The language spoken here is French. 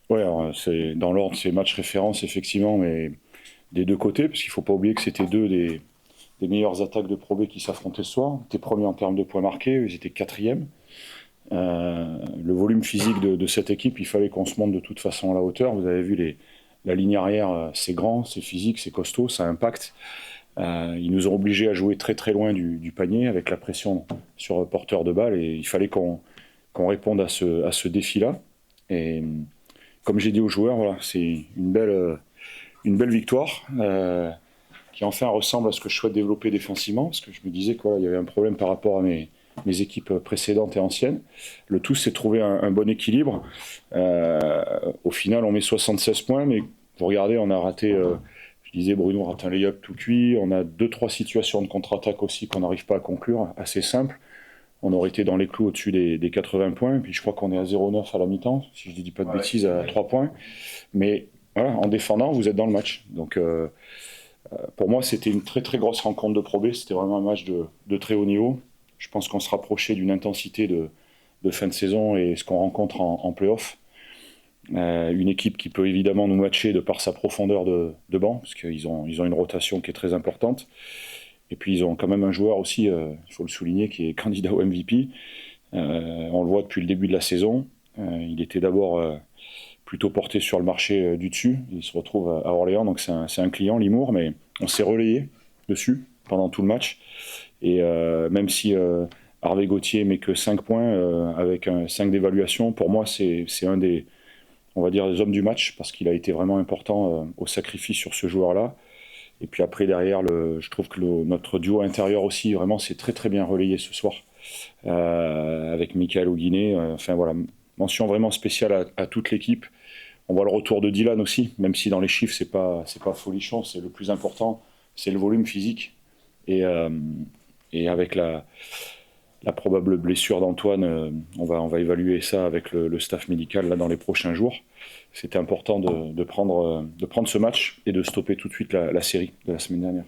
Ouais, alors, dans l'ordre, c'est match référence, effectivement, mais des deux côtés, parce qu'il ne faut pas oublier que c'était deux des meilleures attaques de Pro B qui s'affrontaient ce soir. Ils étaient premiers en termes de points marqués, ils étaient quatrièmes. Le volume physique de cette équipe, il fallait qu'on se monte de toute façon à la hauteur. Vous avez vu la ligne arrière, c'est grand, c'est physique, c'est costaud, ça impacte. Ils nous ont obligés à jouer très très loin du panier avec la pression sur porteur de balle et il fallait qu'on réponde à ce défi-là. Et comme j'ai dit aux joueurs, voilà, c'est une belle victoire qui enfin ressemble à ce que je souhaite développer défensivement, parce que je me disais qu'il y avait un problème par rapport à mes équipes précédentes et anciennes. Le tout, c'est de trouver un bon équilibre. Au final, on met 76 points, mais vous regardez, on a raté, je disais, Bruno rate un lay-up tout cuit. On a deux, trois situations de contre-attaque aussi qu'on n'arrive pas à conclure, assez simple. On aurait été dans les clous au-dessus des 80 points, puis je crois qu'on est à 0,9 à la mi-temps, si je ne dis pas de bêtises, à 3 points. Mais voilà, en défendant, vous êtes dans le match. Donc pour moi, c'était une très très grosse rencontre de Pro B. C'était vraiment un match de très haut niveau. Je pense qu'on se rapprochait d'une intensité de fin de saison et ce qu'on rencontre en play-off. Une équipe qui peut évidemment nous matcher de par sa profondeur de banc, parce ils ont une rotation qui est très importante. Et puis ils ont quand même un joueur aussi, il faut le souligner, qui est candidat au MVP. On le voit depuis le début de la saison. Il était d'abord plutôt porté sur le marché du dessus. Il se retrouve à Orléans, donc c'est un client, Limour, mais on s'est relayé dessus pendant tout le match. Et même si Harvey Gauthier met que 5 points avec 5 d'évaluation, pour moi c'est un des, on va dire, des hommes du match parce qu'il a été vraiment important au sacrifice sur ce joueur-là. Et puis après derrière, je trouve que notre duo intérieur aussi vraiment s'est très très bien relayé ce soir avec Michael Auguiné. Enfin voilà, mention vraiment spéciale à toute l'équipe. On voit le retour de Dylan aussi, même si dans les chiffres c'est pas folichon, c'est le plus important, c'est le volume physique. Et, et avec la probable blessure d'Antoine, on va évaluer ça avec le staff médical là dans les prochains jours. C'était important de prendre ce match et de stopper tout de suite la série de la semaine dernière.